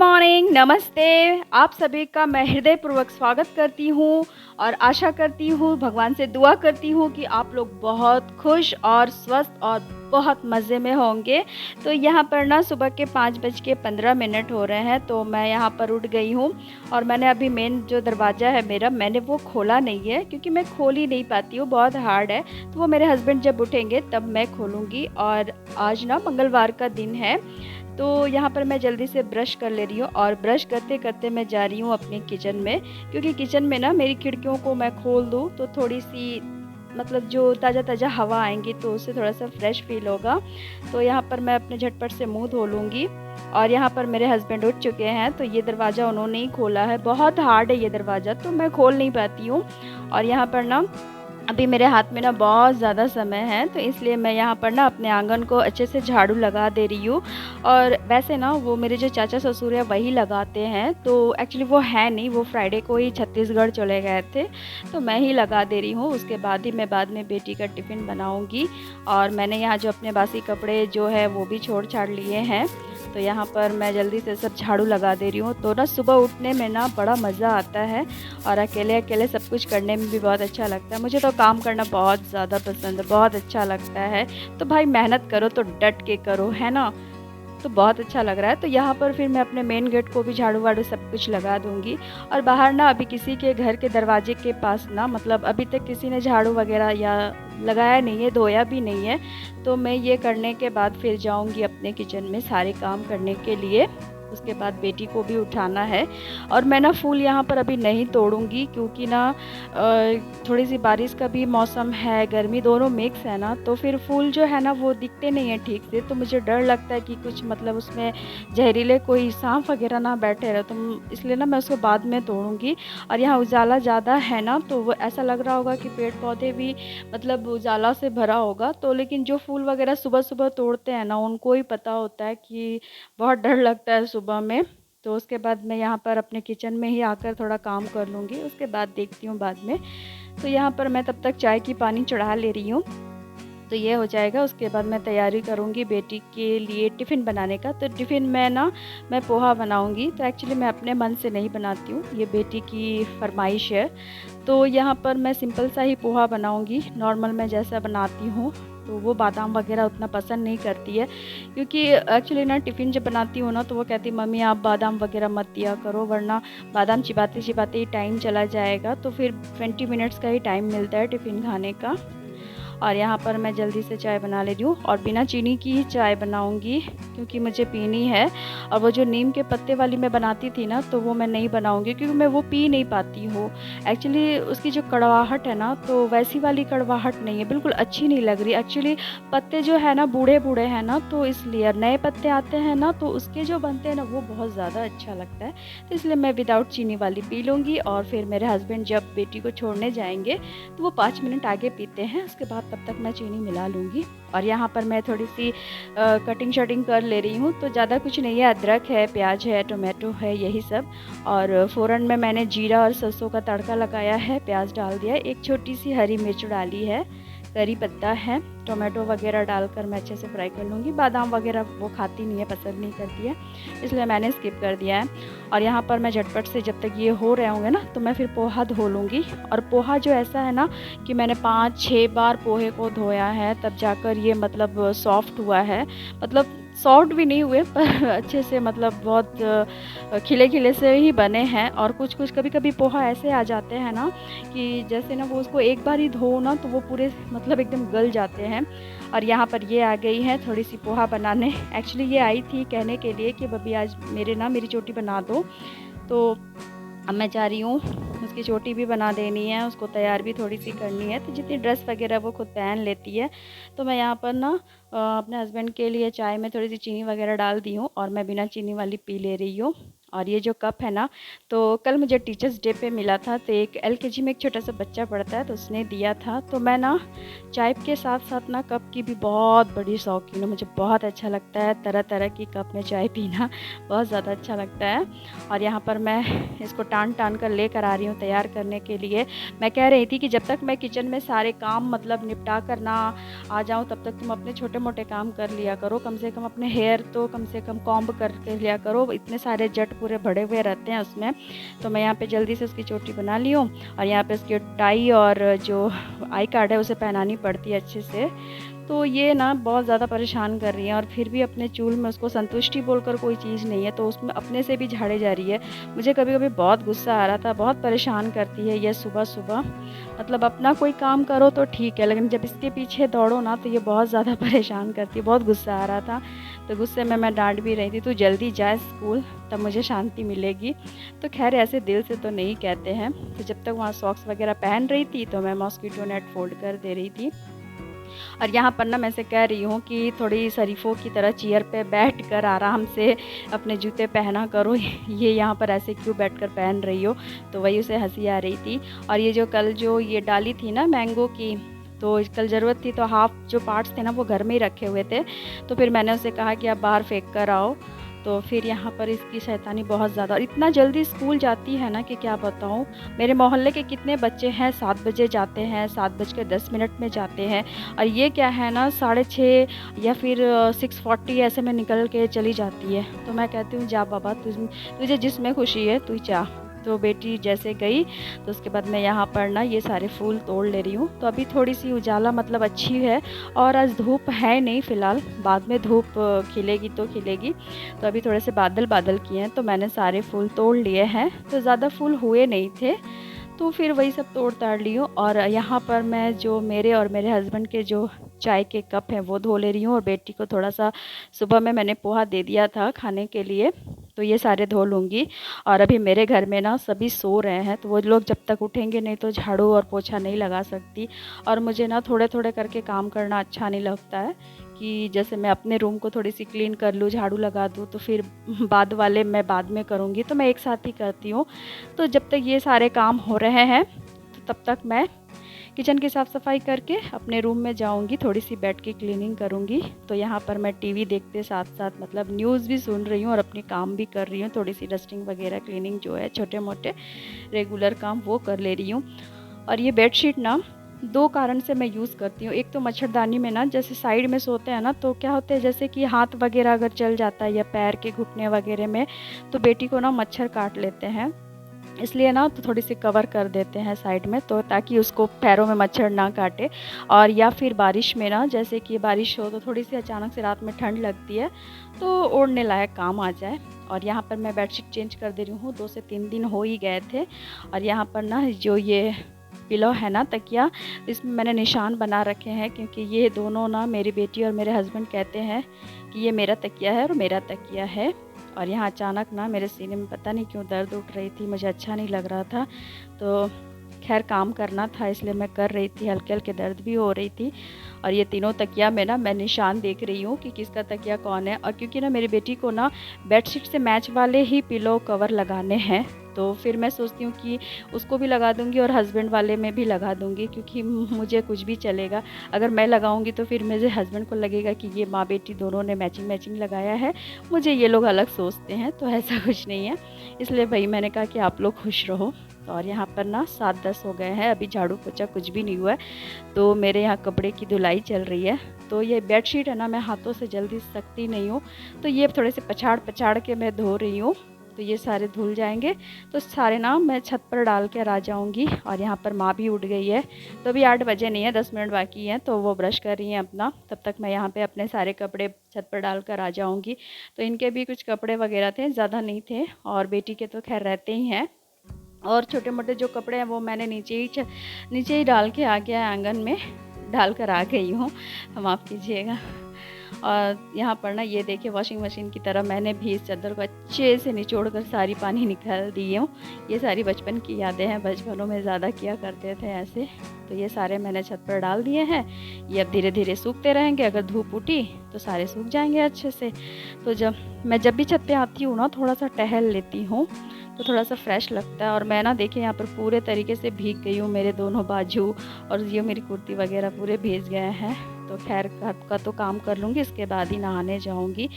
Morning, नमस्ते। आप सभी का मैं हृदयपूर्वक स्वागत करती हूँ और आशा करती हूँ, भगवान से दुआ करती हूँ कि आप लोग बहुत खुश और स्वस्थ और बहुत मज़े में होंगे। तो यहाँ पर ना सुबह के 5:15 हो रहे हैं, तो मैं यहाँ पर उठ गई हूँ और मैंने अभी मेन जो दरवाज़ा है मेरा, मैंने वो खोला नहीं है क्योंकि मैं खोल ही नहीं पाती हूँ, बहुत हार्ड है। तो वो मेरे हस्बैंड जब उठेंगे तब मैं खोलूँगी। और आज ना मंगलवार का दिन है, तो यहाँ पर मैं जल्दी से ब्रश कर ले रही हूँ और ब्रश करते करते मैं जा रही हूँ अपने किचन में, क्योंकि किचन में ना मेरी खिड़कियों को मैं खोल दूँ तो थोड़ी सी मतलब जो ताज़ा ताज़ा हवा आएंगी तो उससे थोड़ा सा फ्रेश फील होगा। तो यहाँ पर मैं अपने झटपट से मुंह धो लूँगी। और यहाँ पर मेरे हस्बैंड उठ चुके हैं, तो ये दरवाज़ा उन्होंने ही खोला है। बहुत हार्ड है ये दरवाज़ा, तो मैं खोल नहीं पाती हूँ। और यहाँ पर ना अभी मेरे हाथ में ना बहुत ज़्यादा समय है, तो इसलिए मैं यहाँ पर ना अपने आंगन को अच्छे से झाड़ू लगा दे रही हूँ। और वैसे ना वो मेरे जो चाचा ससुर है वही लगाते हैं, तो एक्चुअली वो है नहीं, वो फ्राइडे को ही छत्तीसगढ़ चले गए थे, तो मैं ही लगा दे रही हूँ। उसके बाद ही मैं बाद में बेटी का टिफ़िन बनाऊँगी। और मैंने यहाँ जो अपने बासी कपड़े जो है वो भी छोड़ छाड़ लिए हैं, तो यहाँ पर मैं जल्दी से सब झाड़ू लगा दे रही हूँ। तो ना सुबह उठने में ना बड़ा मज़ा आता है और अकेले अकेले सब कुछ करने में भी बहुत अच्छा लगता है। मुझे तो काम करना बहुत ज़्यादा पसंद है, बहुत अच्छा लगता है। तो भाई मेहनत करो तो डट के करो, है ना? तो बहुत अच्छा लग रहा है। तो यहाँ पर फिर मैं अपने मेन गेट को भी झाड़ू वाड़ू सब कुछ लगा दूँगी। और बाहर ना अभी किसी के घर के दरवाजे के पास ना मतलब अभी तक किसी ने झाड़ू वगैरह या लगाया नहीं है, धोया भी नहीं है। तो मैं ये करने के बाद फिर जाऊँगी अपने किचन में सारे काम करने के लिए। उसके बाद बेटी को भी उठाना है। और मैं ना फूल यहाँ पर अभी नहीं तोड़ूँगी, क्योंकि ना थोड़ी सी बारिश का भी मौसम है, गर्मी दोनों मिक्स है ना, तो फिर फूल जो है ना वो दिखते नहीं हैं ठीक से। तो मुझे डर लगता है कि कुछ मतलब उसमें जहरीले कोई सांप वगैरह ना बैठे रहे, तो इसलिए ना मैं उसको बाद में तोड़ूँगी। और यहाँ उजाला ज़्यादा है ना, तो वो ऐसा लग रहा होगा कि पेड़ पौधे भी मतलब उजाला से भरा होगा। तो लेकिन जो फूल वगैरह सुबह सुबह तोड़ते हैं ना, उनको ही पता होता है कि बहुत डर लगता है सुबह में। तो उसके बाद मैं यहाँ पर अपने किचन में ही आकर थोड़ा काम कर लूँगी, उसके बाद देखती हूँ बाद में। तो यहाँ पर मैं तब तक चाय की पानी चढ़ा ले रही हूँ, तो ये हो जाएगा। उसके बाद मैं तैयारी करूँगी बेटी के लिए टिफ़िन बनाने का। तो टिफ़िन में ना मैं पोहा बनाऊँगी, तो एक्चुअली मैं अपने मन से नहीं बनाती हूँ, ये बेटी की फ़रमाइश है। तो यहाँ पर मैं सिंपल सा ही पोहा बनाऊँगी, नॉर्मल मैं जैसा बनाती हूँ। तो वो बादाम वगैरह उतना पसंद नहीं करती है, क्योंकि एक्चुअली ना टिफ़िन जब बनाती हूँ ना तो वो कहती मम्मी आप बादाम वगैरह मत दिया करो, वरना बादाम चिबाते चिबाते ही टाइम चला जाएगा। तो फिर 20 मिनट्स का ही टाइम मिलता है टिफ़िन खाने का। और यहाँ पर मैं जल्दी से चाय बना ले रही हूँ और बिना चीनी की ही चाय बनाऊँगी, क्योंकि मुझे पीनी है। और वो जो नीम के पत्ते वाली मैं बनाती थी ना, तो वो मैं नहीं बनाऊँगी, क्योंकि मैं वो पी नहीं पाती हूँ। एक्चुअली उसकी जो कड़वाहट है ना, तो वैसी वाली कड़वाहट नहीं है, बिल्कुल अच्छी नहीं लग रही। एक्चुअली पत्ते जो है ना बूढ़े बूढ़े हैं ना, तो इसलिए नए पत्ते आते हैं ना, तो उसके जो बनते हैं ना वो बहुत ज़्यादा अच्छा लगता है। तो इसलिए मैं विदाउट चीनी वाली पी लूँगी। और फिर मेरे हस्बैंड जब बेटी को छोड़ने जाएंगे तो वो 5 मिनट आगे पीते हैं, उसके बाद तब तक मैं चीनी मिला लूँगी। और यहाँ पर मैं थोड़ी सी कटिंग शटिंग कर ले रही हूँ, तो ज़्यादा कुछ नहीं है, अदरक है, प्याज है, टोमेटो है, यही सब। और फ़ौरन में मैंने जीरा और सरसों का तड़का लगाया है, प्याज डाल दिया है, एक छोटी सी हरी मिर्च डाली है, करी पत्ता है, टोमेटो वगैरह डालकर मैं अच्छे से फ्राई कर लूँगी। बादाम वगैरह वो खाती नहीं है, पसंद नहीं करती है, इसलिए मैंने स्किप कर दिया है। और यहाँ पर मैं झटपट से जब तक ये हो रहे होंगे ना, तो मैं फिर पोहा धो लूँगी। और पोहा जो ऐसा है ना कि मैंने 5-6 बार पोहे को धोया है, तब जाकर ये मतलब सॉफ्ट हुआ है। मतलब सॉफ्ट भी नहीं हुए पर अच्छे से मतलब बहुत खिले खिले से ही बने हैं। और कुछ कुछ कभी कभी पोहा ऐसे आ जाते हैं ना कि जैसे ना वो उसको एक बार ही धो ना तो वो पूरे मतलब एकदम गल जाते हैं। और यहाँ पर ये आ गई है थोड़ी सी पोहा बनाने। एक्चुअली ये आई थी कहने के लिए कि बब्बी आज मेरी चोटी बना दो। तो अब मैं जा रही हूँ, उसकी चोटी भी बना देनी है, उसको तैयार भी थोड़ी सी करनी है। तो जितनी ड्रेस वगैरह वो खुद पहन लेती है। तो मैं यहाँ पर ना अपने हस्बैंड के लिए चाय में थोड़ी सी चीनी वगैरह डाल दी हूँ और मैं बिना चीनी वाली पी ले रही हूँ। और ये जो कप है ना, तो कल मुझे टीचर्स डे पे मिला था, तो एक एलकेजी में एक छोटा सा बच्चा पढ़ता है, तो उसने दिया था। तो मैं ना चाय के साथ साथ ना कप की भी बहुत बड़ी शौकीन हूँ, मुझे बहुत अच्छा लगता है तरह तरह की कप में चाय पीना, बहुत ज़्यादा अच्छा लगता है। और यहाँ पर मैं इसको टान टान कर लेकर आ रही हूँ तैयार करने के लिए। मैं कह रही थी कि जब तक मैं किचन में सारे काम मतलब निपटा कर ना आ जाऊँ तब तक तुम अपने छोटे मोटे काम कर लिया करो, कम से कम अपने हेयर तो कम से कम कॉम्ब करके लिया करो, इतने सारे जट पूरे भरे हुए रहते हैं उसमें। तो मैं यहाँ पे जल्दी से उसकी चोटी बना ली हूँ और यहाँ पे उसकी टाई और जो आई कार्ड है उसे पहनानी पड़ती है अच्छे से। तो ये ना बहुत ज़्यादा परेशान कर रही है और फिर भी अपने चूल में उसको संतुष्टि बोलकर कोई चीज़ नहीं है, तो उसमें अपने से भी झाड़े जा रही है। मुझे कभी कभी बहुत गुस्सा आ रहा था, बहुत परेशान करती है ये सुबह सुबह। मतलब अपना कोई काम करो तो ठीक है, लेकिन जब इसके पीछे दौड़ो ना तो ये बहुत ज़्यादा परेशान करती है। बहुत गुस्सा आ रहा था, तो गुस्से में मैं डांट भी रही थी, तू जल्दी जा स्कूल, तब मुझे शांति मिलेगी। तो खैर ऐसे दिल से तो नहीं कहते हैं। तो जब तक वहाँ सॉक्स वगैरह पहन रही थी तो मैं मॉस्किटो नेट फोल्ड कर दे रही थी। और यहाँ पर ना मैं से कह रही हूँ कि थोड़ी शरीफों की तरह चेयर पे बैठ कर आराम से अपने जूते पहना करो, ये यहाँ पर ऐसे क्यों बैठ कर पहन रही हो। तो वही उसे हंसी आ रही थी। और ये जो कल जो ये डाली थी ना मैंगो की, तो कल ज़रूरत थी तो हाफ जो पार्ट्स थे ना वो घर में ही रखे हुए थे, तो फिर मैंने उसे कहा कि आप बाहर फेंक कर आओ। तो फिर यहाँ पर इसकी शैतानी बहुत ज़्यादा, और इतना जल्दी स्कूल जाती है ना कि क्या बताऊँ। मेरे मोहल्ले के कितने बच्चे हैं 7 बजे जाते हैं, 7:10 में जाते हैं, और ये क्या है ना 6:30 या फिर 6:40 ऐसे में निकल के चली जाती है। तो मैं कहती हूँ जा बाबा, तुझे जिसमें खुशी है तू जा। तो बेटी जैसे गई तो उसके बाद मैं यहाँ पर ना ये सारे फूल तोड़ ले रही हूँ। तो अभी थोड़ी सी उजाला मतलब अच्छी है, और आज धूप है नहीं फ़िलहाल, बाद में धूप खिलेगी तो खिलेगी। तो अभी थोड़े से बादल बादल किए हैं, तो मैंने सारे फूल तोड़ लिए हैं। तो ज़्यादा फूल हुए नहीं थे, तो फिर वही सब तोड़ ताड़ ली हूँ। और यहाँ पर मैं जो मेरे और मेरे हस्बैंड के जो चाय के कप हैं वो धो ले रही हूँ, और बेटी को थोड़ा सा सुबह में मैंने पोहा दे दिया था खाने के लिए, तो ये सारे धो लूँगी। और अभी मेरे घर में ना सभी सो रहे हैं, तो वो लोग जब तक उठेंगे नहीं तो झाड़ू और पोछा नहीं लगा सकती। और मुझे ना थोड़े थोड़े करके काम करना अच्छा नहीं लगता है, कि जैसे मैं अपने रूम को थोड़ी सी क्लीन कर लूँ, झाड़ू लगा दूँ, तो फिर बाद वाले मैं बाद में करूँगी, तो मैं एक साथ ही करती हूँ। तो जब तक ये सारे काम हो रहे हैं तो तब तक मैं किचन की साफ़ सफाई करके अपने रूम में जाऊंगी, थोड़ी सी बेड की क्लीनिंग करूंगी। तो यहाँ पर मैं टीवी देखते साथ साथ मतलब न्यूज़ भी सुन रही हूँ और अपने काम भी कर रही हूँ, थोड़ी सी डस्टिंग वगैरह क्लीनिंग जो है छोटे मोटे रेगुलर काम वो कर ले रही हूँ। और ये बेडशीट ना 2 कारण से मैं यूज़ करती हूँ। एक तो मच्छरदानी में ना जैसे साइड में सोते हैं ना, तो क्या होता है जैसे कि हाथ वगैरह अगर चल जाता है या पैर के घुटने वगैरह में, तो बेटी को ना मच्छर काट लेते हैं, इसलिए ना तो थोड़ी सी कवर कर देते हैं साइड में, तो ताकि उसको पैरों में मच्छर ना काटे। और या फिर बारिश में ना जैसे कि बारिश हो तो थोड़ी सी अचानक से रात में ठंड लगती है, तो ओढ़ने लायक काम आ जाए। और यहाँ पर मैं बेडशीट चेंज कर दे रही हूँ, 2 से 3 दिन हो ही गए थे। और यहाँ पर ना जो ये पिलो है ना तकिया, इसमें मैंने निशान बना रखे हैं, क्योंकि ये दोनों ना मेरी बेटी और मेरे हस्बैंड कहते हैं कि ये मेरा तकिया है और मेरा तकिया है। और यहाँ अचानक ना मेरे सीने में पता नहीं क्यों दर्द उठ रही थी, मुझे अच्छा नहीं लग रहा था, तो खैर काम करना था इसलिए मैं कर रही थी, हल्के हल्के दर्द भी हो रही थी। और ये तीनों तकिया में ना मैं निशान देख रही हूँ कि किसका तकिया कौन है। और क्योंकि ना मेरी बेटी को ना बेडशीट से मैच वाले ही पिलो कवर लगाने हैं, तो फिर मैं सोचती हूँ कि उसको भी लगा दूँगी और हस्बैंड वाले में भी लगा दूँगी, क्योंकि मुझे कुछ भी चलेगा। अगर मैं लगाऊँगी तो फिर मेरे हस्बैंड को लगेगा कि ये माँ बेटी दोनों ने मैचिंग मैचिंग लगाया है, मुझे ये लोग अलग सोचते हैं, तो ऐसा कुछ नहीं है। इसलिए भाई मैंने कहा कि आप लोग खुश रहो। और यहाँ पर ना 7:10 हो गए हैं, अभी झाड़ू पोछा कुछ भी नहीं हुआ है, तो मेरे यहाँ कपड़े की धुलाई चल रही है। तो ये बेडशीट है ना मैं हाथों से जल्दी सकती नहीं हूँ, तो ये थोड़े से पछाड़ पछाड़ के मैं धो रही हूँ, तो ये सारे धुल जाएंगे। तो सारे ना मैं छत पर डाल कर आ जाऊँगी। और यहाँ पर माँ भी उठ गई है, तो अभी 8 बजे नहीं है, 10 मिनट बाकी हैं, तो वो ब्रश कर रही हैं अपना, तब तक मैं यहाँ पे अपने सारे कपड़े छत पर डाल कर आ जाऊँगी। तो इनके भी कुछ कपड़े वगैरह थे, ज़्यादा नहीं थे, और बेटी के तो खैर रहते ही हैं। और छोटे मोटे जो कपड़े हैं वो मैंने नीचे ही डाल के आ गया आंगन में, डाल कर आ गई हूँ, माफ़ कीजिएगा। और यहाँ पर ना ये देखिए वॉशिंग मशीन की तरह मैंने भी इस चादर को अच्छे से निचोड़ कर सारी पानी निकाल दी हूँ। ये सारी बचपन की यादें हैं, बचपनों में ज़्यादा किया करते थे ऐसे। तो ये सारे मैंने छत पर डाल दिए हैं, ये अब धीरे धीरे सूखते रहेंगे, अगर धूप उठी तो सारे सूख जाएंगे अच्छे से। तो जब भी छत पे आती हूँ ना थोड़ा सा टहल लेती हूँ, तो थोड़ा सा फ्रेश लगता है। और मैं ना देखिए यहाँ पर पूरे तरीके से भीग गई हूँ, मेरे दोनों बाजू और ये मेरी कुर्ती वगैरह पूरे भीग गए हैं। तो खैर घर का तो काम कर लूँगी, इसके बाद ही नहाने जाऊँगी।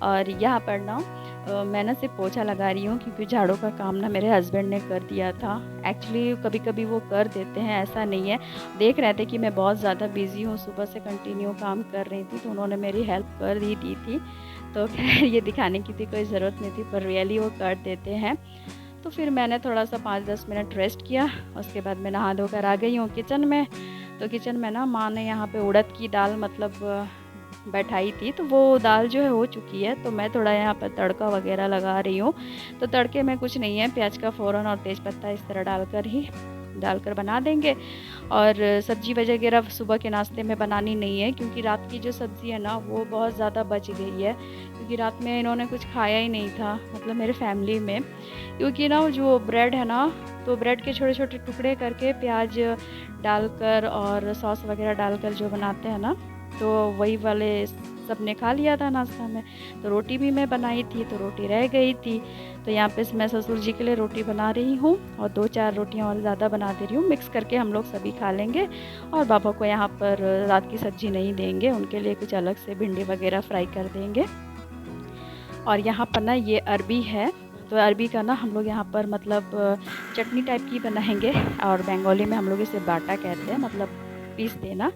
और यहाँ पर ना मैं ना सिर्फ पोछा लगा रही हूँ, क्योंकि झाड़ू का काम ना मेरे हस्बैंड ने कर दिया था। एक्चुअली कभी कभी वो कर देते हैं, ऐसा नहीं है। देख रहे थे कि मैं बहुत ज़्यादा बिज़ी हूँ, सुबह से कंटिन्यू काम कर रही थी, तो उन्होंने मेरी हेल्प कर ही दी थी। तो खैर ये दिखाने की भी कोई ज़रूरत नहीं थी, पर रियली वो कर देते हैं। तो फिर मैंने थोड़ा सा 5-10 मिनट रेस्ट किया, उसके बाद मैं नहा धोकर आ गई हूँ किचन में। तो किचन में ना माँ ने यहाँ पे उड़द की दाल मतलब बैठाई थी, तो वो दाल जो है हो चुकी है। तो मैं थोड़ा यहाँ पर तड़का वगैरह लगा रही हूँ। तो तड़के में कुछ नहीं है, प्याज का फ़ौरन और तेज़पत्ता इस तरह डालकर बना देंगे। और सब्ज़ी वगैरह सुबह के नाश्ते में बनानी नहीं है, क्योंकि रात की जो सब्ज़ी है ना वो बहुत ज़्यादा बच गई है, क्योंकि रात में इन्होंने कुछ खाया ही नहीं था, मतलब मेरे फैमिली में। क्योंकि ना जो ब्रेड है ना, तो ब्रेड के छोटे छोटे टुकड़े करके प्याज डालकर और सॉस वगैरह डालकर जो बनाते हैं ना, तो वही वाले सब ने खा लिया था नाश्ता में। तो रोटी भी मैं बनाई थी, तो रोटी रह गई थी। तो यहाँ पे मैं ससुर जी के लिए रोटी बना रही हूँ, और 2-4 रोटियाँ और ज़्यादा बना दे रही हूँ, मिक्स करके हम लोग सभी खा लेंगे। और पापा को यहाँ पर रात की सब्ज़ी नहीं देंगे, उनके लिए कुछ अलग से भिंडी वगैरह फ्राई कर देंगे। और यहाँ पर ना ये अरबी है, तो अरबी का ना हम लोग यहाँ पर मतलब चटनी टाइप की बनाएंगे, और बंगाली में हम लोग इसे बाटा कहते हैं, मतलब पीस देना।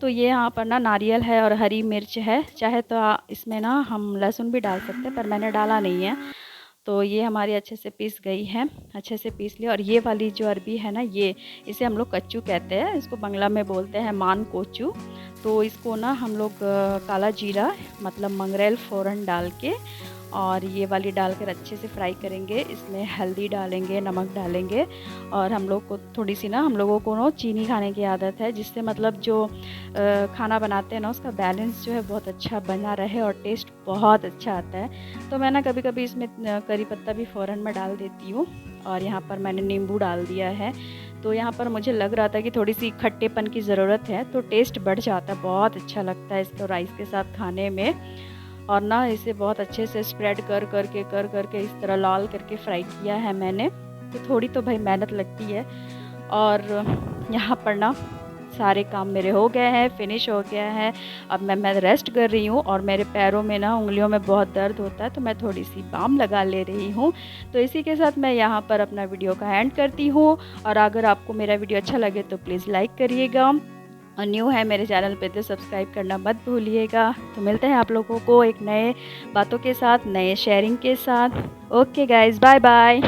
तो ये यहाँ पर ना नारियल है और हरी मिर्च है, चाहे तो इसमें ना हम लहसुन भी डाल सकते हैं, पर मैंने डाला नहीं है। तो ये हमारी अच्छे से पीस गई है, अच्छे से पीस लिया। और ये वाली जो अरबी है ना, ये इसे हम लोग कच्चू कहते हैं, इसको बंगला में बोलते हैं मान कोचू। तो इसको ना हम लोग काला जीरा मतलब मंगरेल फ़ौरन डाल के, और ये वाली डालकर अच्छे से फ्राई करेंगे। इसमें हल्दी डालेंगे, नमक डालेंगे, और हम लोग को थोड़ी सी ना, हम लोगों को ना चीनी खाने की आदत है, जिससे मतलब जो खाना बनाते हैं ना उसका बैलेंस जो है बहुत अच्छा बना रहे और टेस्ट बहुत अच्छा आता है। तो मैं ना कभी कभी इसमें करी पत्ता भी फ़ौरन में डाल देती हूँ, और यहाँ पर मैंने नींबू डाल दिया है। तो यहाँ पर मुझे लग रहा था कि थोड़ी सी खट्टेपन की ज़रूरत है, तो टेस्ट बढ़ जाता है, बहुत अच्छा लगता है इसको राइस के साथ खाने में। और ना इसे बहुत अच्छे से स्प्रेड कर करके इस तरह लाल करके फ्राई किया है मैंने। तो थोड़ी तो भाई मेहनत लगती है। और यहाँ पर ना सारे काम मेरे हो गए हैं, फिनिश हो गया है। अब मैं रेस्ट कर रही हूँ, और मेरे पैरों में ना उंगलियों में बहुत दर्द होता है, तो मैं थोड़ी सी बाम लगा ले रही हूँ। तो इसी के साथ मैं यहाँ पर अपना वीडियो का एंड करती हूँ। और अगर आपको मेरा वीडियो अच्छा लगे तो प्लीज़ लाइक करिएगा, और न्यू है मेरे चैनल पे तो सब्सक्राइब करना मत भूलिएगा। तो मिलते हैं आप लोगों को एक नए बातों के साथ, नए शेयरिंग के साथ। Okay guys, bye bye.